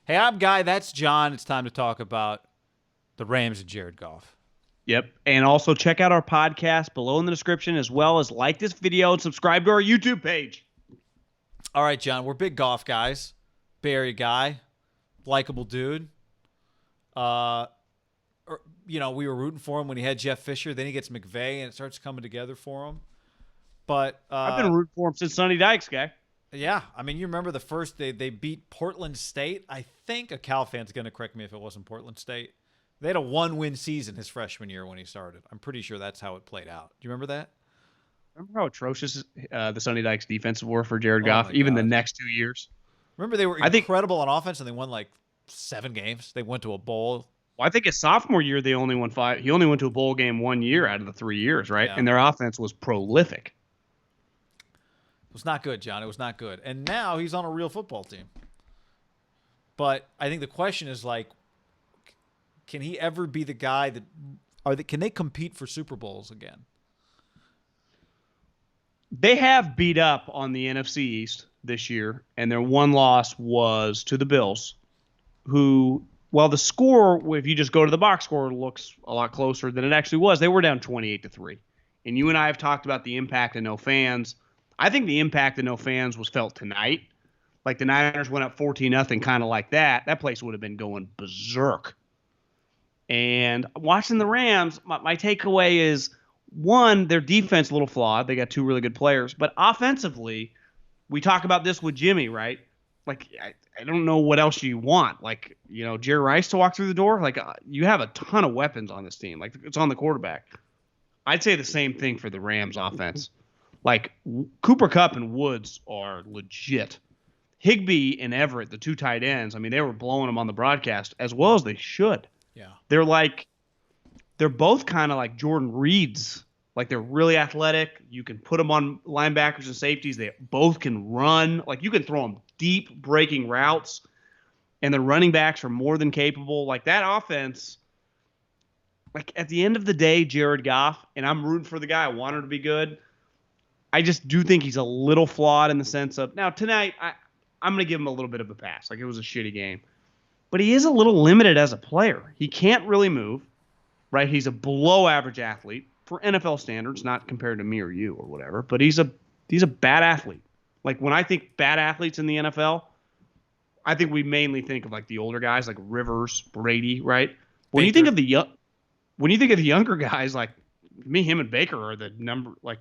Hey, I'm Guy. That's John. It's time to talk about the Rams and Jared Goff. Yep. And also check out our podcast below in the description, as well as like this video and subscribe to our YouTube page. All right, John. We're big Goff guys. Barry guy, likable dude. Uh, we were rooting for him when he had Jeff Fisher. Then he gets McVay, and it starts coming together for him. But I've been rooting for him since Sonny Dykes, guy. yeah, I mean, you remember the first they beat Portland State. I think a Cal fan's going to correct me if it wasn't Portland State. They had a 1-win season his freshman year when he started. I'm pretty sure that's how it played out. Do you remember that? Remember how atrocious the Sonny Dykes defensive were for Jared Oh Goff, my even the God. next 2 years? Remember they were I think incredible on offense and they won like 7 games. They went to a bowl. well, I think his sophomore year they only won 5. He only went to a bowl game 1 year out of the 3 years, right? Yeah. And their offense was prolific. It was not good, John. It was not good. And now he's on a real football team. But I think the question is like, can he ever be the guy can they compete for Super Bowls again? They have beat up on the NFC East this year, and their one loss was to the Bills, who, well, the score, if you just go to the box score, looks a lot closer than it actually was. They were down 28-3. And you and I have talked about the impact of no fans. I think the impact of no fans was felt tonight. Like the Niners went up 14-0, kind of like that. That place would have been going berserk. And watching the Rams, my takeaway is, one, their defense a little flawed. They got 2 really good players. But offensively, we talk about this with Jimmy, right? Like, I don't know what else you want. Like, Jerry Rice to walk through the door. Like, you have a ton of weapons on this team. Like, it's on the quarterback. I'd say the same thing for the Rams offense. Like, Cooper Kupp and Woods are legit. Higbee and Everett, the 2 tight ends, I mean, they were blowing them on the broadcast as well as they should. Yeah. They're both kind of like Jordan Reeds. Like, they're really athletic. You can put them on linebackers and safeties. They both can run. Like, you can throw them deep breaking routes. And the running backs are more than capable. Like, that offense, like, at the end of the day, Jared Goff, and I'm rooting for the guy. I want him to be good. I just do think he's a little flawed in the sense of, now, tonight, I'm going to give him a little bit of a pass. Like, it was a shitty game. But he is a little limited as a player. He can't really move, right? He's a below-average athlete for NFL standards, not compared to me or you or whatever. But he's a bad athlete. Like, when I think bad athletes in the NFL, I think we mainly think of like the older guys, like Rivers, Brady, right? When you think of the younger guys, like me, him, and Baker are the number. Like,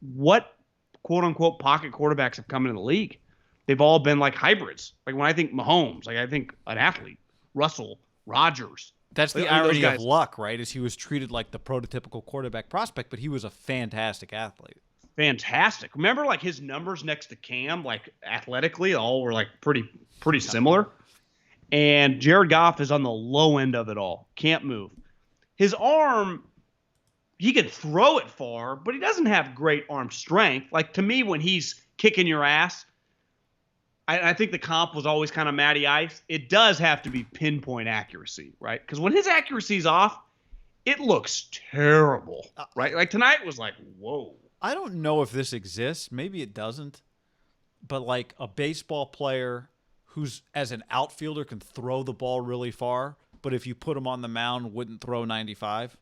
what quote unquote pocket quarterbacks have come into the league? They've all been like hybrids. Like, when I think Mahomes, like I think an athlete, Russell, Rodgers. That's the Like, irony of luck, right? Is he was treated like the prototypical quarterback prospect, but he was a fantastic athlete. Fantastic. Remember, like, his numbers next to Cam, like athletically, all were like pretty similar. And Jared Goff is on the low end of it all. Can't move. His arm, he can throw it far, but he doesn't have great arm strength. Like, to me, when he's kicking your ass, I think the comp was always kind of Matty Ice. It does have to be pinpoint accuracy, right? Because when his accuracy's off, it looks terrible, right? Like, tonight was like, whoa. I don't know if this exists. Maybe it doesn't. But like a baseball player who's, as an outfielder, can throw the ball really far, but if you put him on the mound, wouldn't throw 95.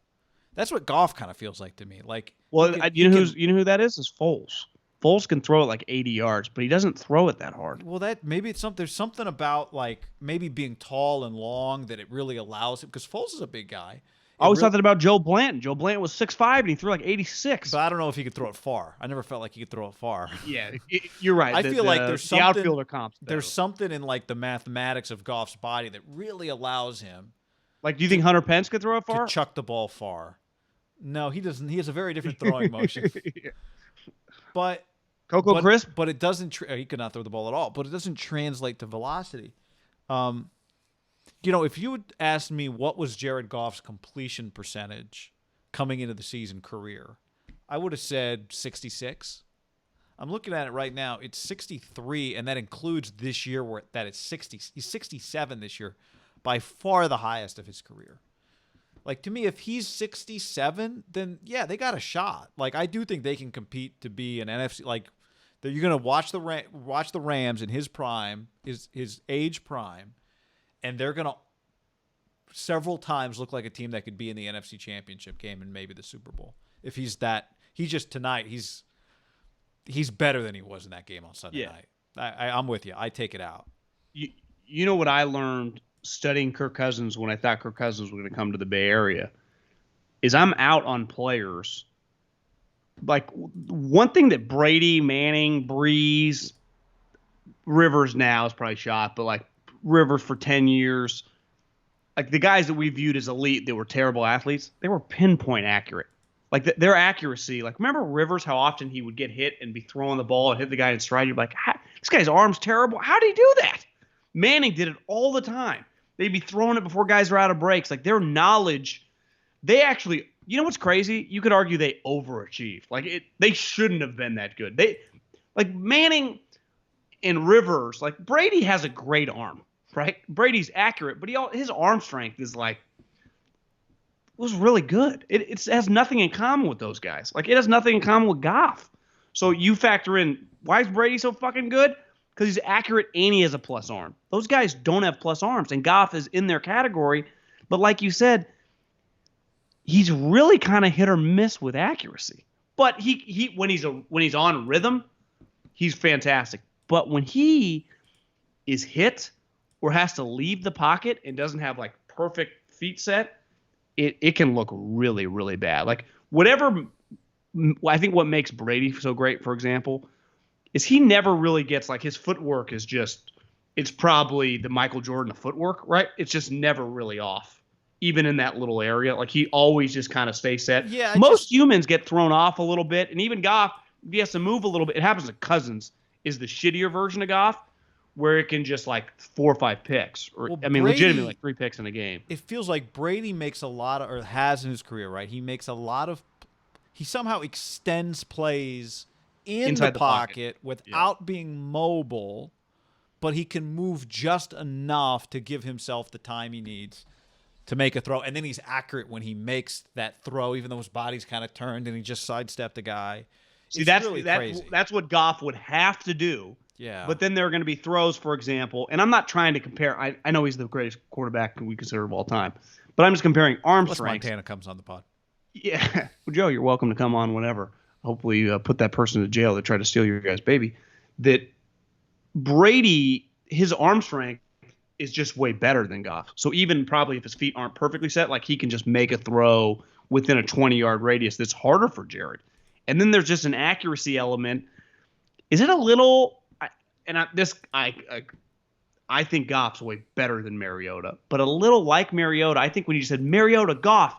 That's what Goff kind of feels like to me. Like, Well, you know who that is? Is Foles. Foles can throw it like 80 yards, but he doesn't throw it that hard. well, that maybe it's something. There's something about like maybe being tall and long that it really allows him, because Foles is a big guy. I always thought that about Joe Blanton. Joe Blanton was 6'5", and he threw like 86. But I don't know if he could throw it far. I never felt like he could throw it far. Yeah, you're right. I feel like there's the something. outfielder comps. There's something in like the mathematics of Goff's body that really allows him Like, do you think Hunter Pence could throw it far? to chuck the ball far. No, he doesn't. He has a very different throwing motion. But Coco Crisp? But it doesn't. He could not throw the ball at all. But it doesn't translate to velocity. If you would ask me what was Jared Goff's completion percentage coming into the season career, I would have said 66. I'm looking at it right now. It's 63, and that includes this year where that it's 60. He's 67 this year, by far the highest of his career. Like, to me, if he's 67, then yeah, they got a shot. Like, I do think they can compete to be an NFC. Like, you're gonna watch the Rams in his prime, his age prime, and they're going to several times look like a team that could be in the NFC Championship game and maybe the Super Bowl. If he's just tonight, he's better than he was in that game on Sunday night. I'm with you. I take it out. You know what I learned studying Kirk Cousins when I thought Kirk Cousins was going to come to the Bay Area is I'm out on players. Like one thing that Brady, Manning, Breeze, Rivers now is probably shot, but like Rivers for 10 years, like the guys that we viewed as elite that were terrible athletes, they were pinpoint accurate. Like their accuracy, like remember Rivers, how often he would get hit and be throwing the ball and hit the guy in stride. You'd be like, this guy's arm's terrible. How did he do that? Manning did it all the time. They'd be throwing it before guys are out of breaks. Like their knowledge, they actually, you know what's crazy? You could argue they overachieved. Like they shouldn't have been that good. Like Manning and Rivers, like Brady has a great arm, right? Brady's accurate, but his arm strength is like, was really good. It has nothing in common with those guys. Like it has nothing in common with Goff. So you factor in, why is Brady so fucking good? Because he's accurate and he has a plus arm. Those guys don't have plus arms, and Goff is in their category. But like you said, he's really kind of hit or miss with accuracy. But he when he's on rhythm, he's fantastic. But when he is hit or has to leave the pocket and doesn't have like perfect feet set, it can look really, really bad. Like whatever, I think what makes Brady so great, for example, is he never really gets like his footwork is just, it's probably the Michael Jordan of footwork, right? It's just never really off, even in that little area. Like he always just kind of stays set. Yeah, most humans get thrown off a little bit, and even Goff, if he has to move a little bit, it happens to Cousins, is the shittier version of Goff, where it can just like 4 or 5 picks, or well, Brady, legitimately like 3 picks in a game. It feels like Brady makes a lot of, or has in his career, right? He makes a lot of, he somehow extends plays inside the pocket without being mobile, but he can move just enough to give himself the time he needs to make a throw. And then he's accurate when he makes that throw, even though his body's kind of turned and he just sidestepped a guy. See, that's what Goff would have to do. Yeah. But then there are going to be throws, for example, and I'm not trying to compare. I know he's the greatest quarterback we consider of all time, but I'm just comparing arm strength. Montana comes on the pod. Yeah. Well, Joe, you're welcome to come on whenever. Hopefully you put that person to jail that tried to steal your guy's baby. That Brady, his arm strength is just way better than Goff. So even probably if his feet aren't perfectly set, like he can just make a throw within a 20-yard radius that's harder for Jared. And then there's just an accuracy element. Is it a little – I think Goff's way better than Mariota, but a little like Mariota. I think when you said Mariota, Goff,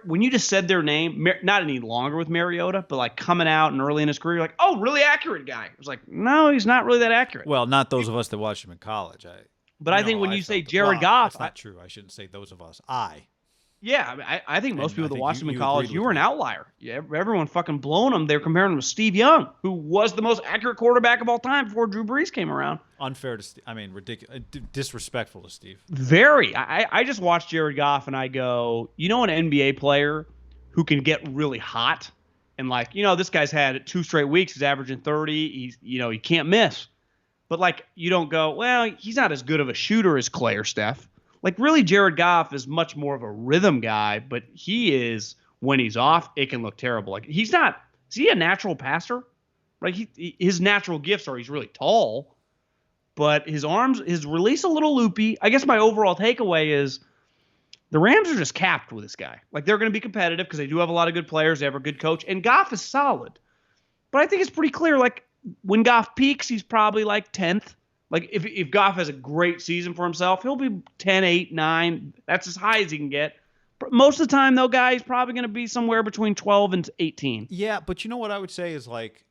when you just said their name, not any longer with Mariota, but like coming out and early in his career, you're like, oh, really accurate guy. It was like, no, he's not really that accurate. Well, not those of us that watched him in college. But I think when you say Jared Goff, that's not true. I shouldn't say those of us. Yeah, I think most people that watched him in college, you were an outlier. Yeah, everyone fucking blown him. They were comparing him to Steve Young, who was the most accurate quarterback of all time before Drew Brees came around. Unfair to Steve. I mean, ridiculous, disrespectful to Steve. Very. I just watched Jared Goff and I go, you know, an NBA player who can get really hot and like, you know, this guy's had 2 straight weeks. He's averaging 30. He can't miss. But like, you don't go, well, he's not as good of a shooter as Clay or Steph. Like, really, Jared Goff is much more of a rhythm guy, but he is, when he's off, it can look terrible. Like, is he a natural passer? Right? His natural gifts are he's really tall, but his release a little loopy. I guess my overall takeaway is the Rams are just capped with this guy. Like, they're going to be competitive because they do have a lot of good players. They have a good coach, and Goff is solid. But I think it's pretty clear, like, when Goff peaks, he's probably like 10th. Like, if Goff has a great season for himself, he'll be 10, 8, 9. That's as high as he can get. Most of the time, though, guy, he's probably going to be somewhere between 12 and 18. Yeah, but you know what I would say is, like,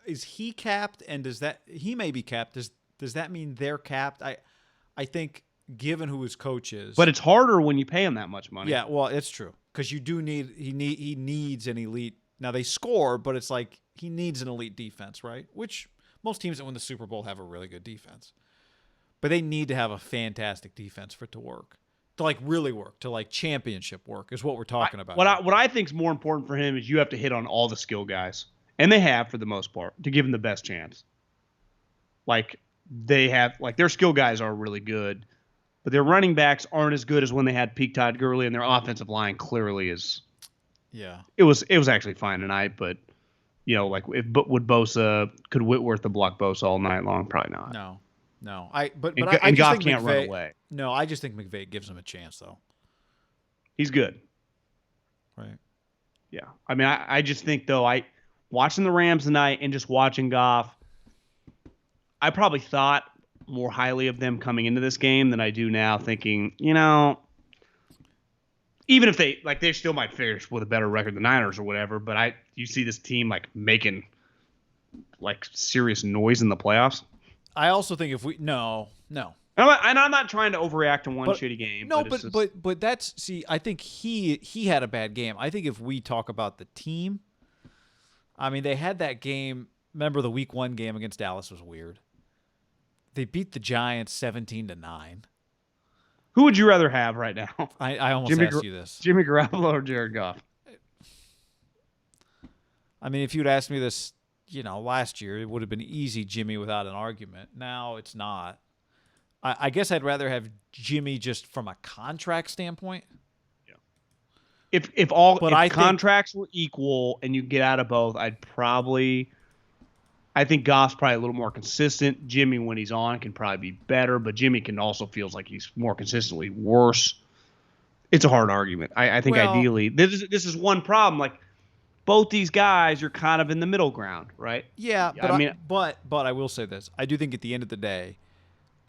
is he capped? And he may be capped. Does that mean they're capped? I think, given who his coach is. But it's harder when you pay him that much money. Yeah, well, it's true. Because you do he needs an elite. Now, they score, but it's like he needs an elite defense, right? Which most teams that win the Super Bowl have a really good defense. But they need to have a fantastic defense for it to work. To, like, really work. To, like, championship work is what we're talking about. What I think is more important for him is you have to hit on all the skill guys. And they have, for the most part, to give him the best chance. Like, they have like their skill guys are really good, but their running backs aren't as good as when they had peak Todd Gurley, and their offensive line clearly is. Yeah. It was actually fine tonight, but like would Bosa could Whitworth have blocked Bosa all night long? Probably not. No. I And just Goff think can't run McVay. away. No, I just think McVay gives him a chance though. He's good. Right. Yeah. I mean, I just think though, watching the Rams tonight and just watching Goff, I probably thought more highly of them coming into this game than I do now, thinking, even if they still might finish with a better record than the Niners or whatever, but you see this team like making like serious noise in the playoffs. I also think if we And I'm not trying to overreact to one shitty game. No, but that's I think he had a bad game. I think if we talk about the team, I mean they had that game. Remember the Week 1 game against Dallas was weird. They beat the Giants 17-9. Who would you rather have right now? I almost asked you this. Jimmy Garoppolo or Jared Goff? I mean, if you'd asked me this, last year, it would have been easy Jimmy without an argument. Now it's not. I guess I'd rather have Jimmy just from a contract standpoint. Yeah. If contracts were equal and you get out of both, I think Goff's probably a little more consistent. Jimmy, when he's on, can probably be better, but Jimmy can also feels like he's more consistently worse. It's a hard argument. I think ideally, this is one problem. Like both these guys are kind of in the middle ground, right? Yeah, but I will say this: I do think at the end of the day,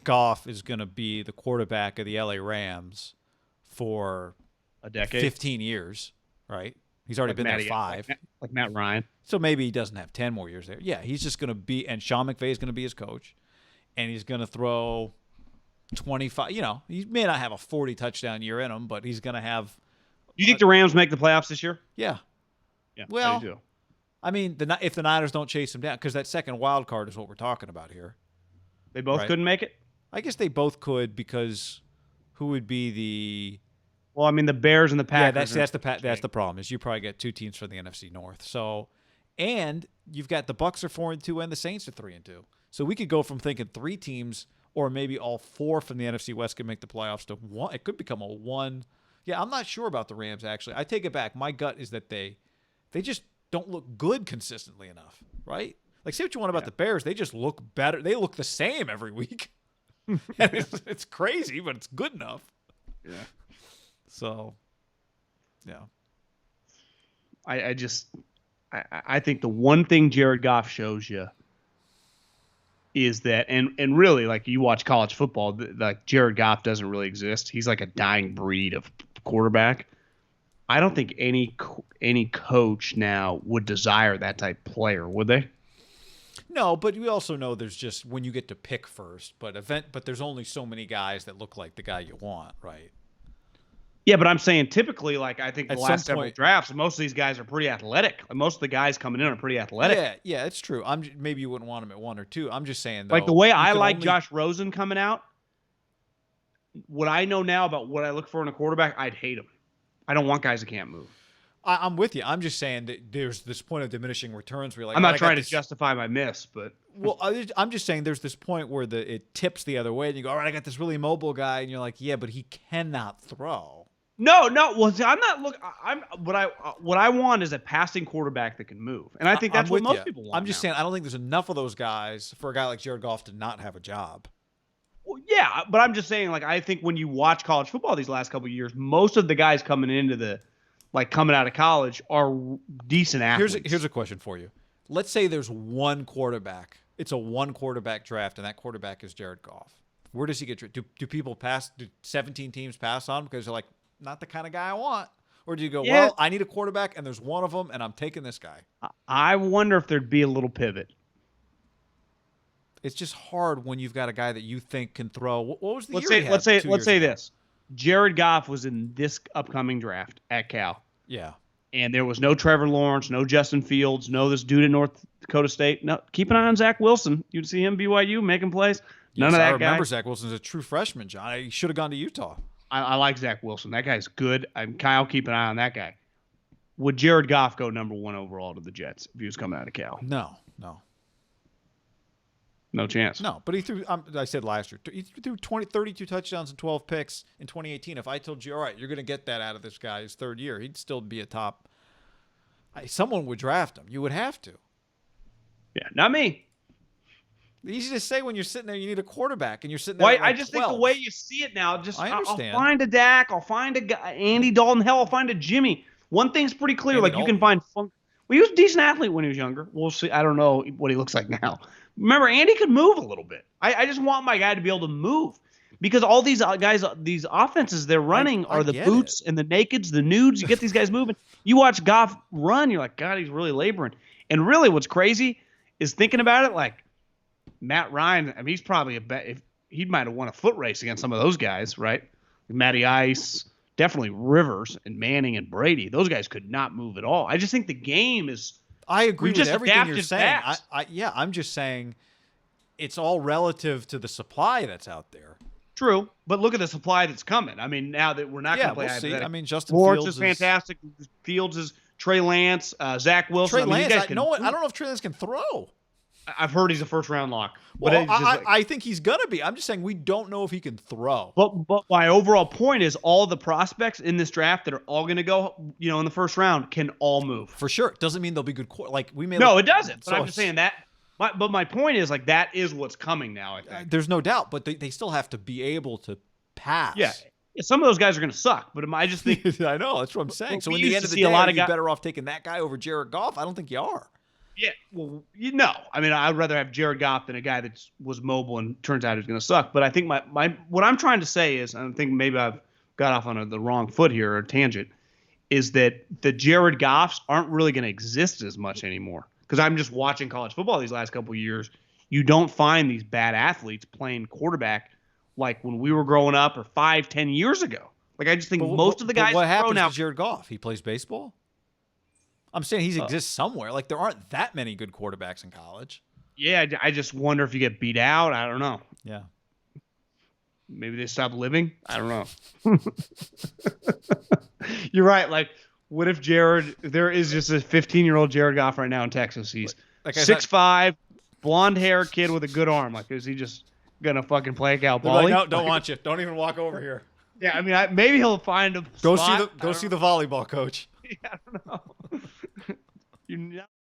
Goff is going to be the quarterback of the LA Rams for a decade, 15 years, right? He's already been there 5. Like Matt Ryan. So maybe he doesn't have 10 more years there. Yeah, he's just going to be – and Sean McVay is going to be his coach. And he's going to throw 25 – he may not have a 40-touchdown year in him, but he's going to have – You think the Rams make the playoffs this year? Yeah. Yeah, well, I do. I mean, if the Niners don't chase him down – because that second wild card is what we're talking about here. They both couldn't make it? I guess they both could because who would be the – well, I mean, the Bears and the Packers. Yeah, that's the problem is you probably get 2 teams from the NFC North. So, and you've got the Bucs are 4-2 and the Saints are 3-2. So we could go from thinking 3 teams or maybe all 4 from the NFC West could make the playoffs to 1. It could become a 1. Yeah, I'm not sure about the Rams actually. I take it back. My gut is that they just don't look good consistently enough, right? Like say what you want about the Bears, they just look better. They look the same every week. It's crazy, but it's good enough. Yeah. So, yeah. I think the one thing Jared Goff shows you is that, and really, like you watch college football, like Jared Goff doesn't really exist. He's like a dying breed of quarterback. I don't think any coach now would desire that type of player, would they? No, but we also know there's just when you get to pick first, but there's only so many guys that look like the guy you want, right? Yeah, but I'm saying typically, like I think the last several drafts, most of these guys are pretty athletic. Like, most of the guys coming in are pretty athletic. Yeah, it's true. Maybe you wouldn't want him at 1 or 2. I'm just saying, though, like the way I like Josh Rosen coming out. What I know now about what I look for in a quarterback, I'd hate him. I don't want guys that can't move. I'm with you. I'm just saying that there's this point of diminishing returns where you're like, I'm not trying to justify my miss, but well, I'm just saying there's this point where it tips the other way, and you go, all right, I got this really mobile guy, and you're like, yeah, but he cannot throw. No. Well, see, I'm not looking. What I want is a passing quarterback that can move, and I think that's what most people want. I'm just saying I don't think there's enough of those guys for a guy like Jared Goff to not have a job. Well, yeah, but I'm just saying, like I think when you watch college football these last couple of years, most of the guys coming out of college are decent athletes. Here's a question for you. Let's say there's one quarterback. It's a 1 quarterback draft, and that quarterback is Jared Goff. Where does he get drafted? Do people pass? Do 17 teams pass on him because they're like, not the kind of guy I want? Or do you go, well, I need a quarterback, and there's one of them, and I'm taking this guy? I wonder if there'd be a little pivot. It's just hard when you've got a guy that you think can throw. What was the let's year say, he had let's say 2 let's years say ago? this. Jared Goff was in this upcoming draft at Cal. Yeah. And there was no Trevor Lawrence, no Justin Fields, no this dude at North Dakota State. No, keep an eye on Zach Wilson. You'd see him BYU making plays. None of that guy. I remember Zach Wilson's a true freshman, John. He should have gone to Utah. I like Zach Wilson. That guy's good. Kyle, keep an eye on that guy. Would Jared Goff go number 1 overall to the Jets if he was coming out of Cal? No. No chance. No, but he threw, I said last year, he threw 32 touchdowns and 12 picks in 2018. If I told you, all right, you're going to get that out of this guy his third year, he'd still be a top. Someone would draft him. You would have to. Yeah, not me. Easy to say when you're sitting there, you need a quarterback, and you're sitting there. Well, at like I just 12. think the way you see it now, I understand. I'll find a Dak, I'll find a guy, Andy Dalton, hell, I'll find a Jimmy. One thing's pretty clear, Andy like Dalton. you can find fun. Well, he was a decent athlete when he was younger. We'll see. I don't know what he looks like now. Remember, Andy could move a little bit. I just want my guy to be able to move because all these guys, these offenses they're running are the boots and the nakeds, the nudes. You get these guys moving. You watch Goff run, you're like, God, he's really laboring. And really, what's crazy is thinking about it, like Matt Ryan. I mean, he's probably if he might have won a foot race against some of those guys, right? Matty Ice. Definitely Rivers and Manning and Brady. Those guys could not move at all. I just think the game is. I agree with everything you're saying. Fast. I'm just saying it's all relative to the supply that's out there. True, but look at the supply that's coming. I mean, now that we're not going to play, we'll see. I mean, Justin Lawrence Fields is fantastic. Fields is Trey Lance, Zach Wilson. Trey Lance. I don't know if Trey Lance can throw. I've heard he's a first-round lock. Well, I think he's gonna be. I'm just saying we don't know if he can throw. But my overall point is all the prospects in this draft that are all going to go, in the first round can all move. For sure. It doesn't mean they'll be good. Like we may. No, it doesn't. But I'm just saying that. But my point is like that is what's coming now. I think there's no doubt, but they still have to be able to pass. Yeah. Some of those guys are going to suck, but I just think I know that's what I'm saying. So in the end of the day, are you better off taking that guy over Jared Goff? I don't think you are. Yeah, well, I mean, I'd rather have Jared Goff than a guy that was mobile and turns out he's going to suck. But I think what I'm trying to say is, and I think maybe I've got off on the wrong foot here or tangent, is that the Jared Goffs aren't really going to exist as much anymore. Because I'm just watching college football these last couple of years. You don't find these bad athletes playing quarterback like when we were growing up or 5-10 years ago. Like I just think most of the guys. What happens to Jared Goff? He plays baseball. I'm saying he exists somewhere. Like there aren't that many good quarterbacks in college. Yeah, I just wonder if you get beat out. I don't know. Yeah. Maybe they stop living. I don't know. You're right. Like, what if there is just a 15-year-old Jared Goff right now in Texas. He's 6'5", blonde-haired kid with a good arm. Like, is he just going to fucking play a cow volley? Like, no, don't want you. Don't even walk over here. Yeah, I mean, maybe he'll find a Go spot. see the volleyball coach. Yeah, I don't know. You're not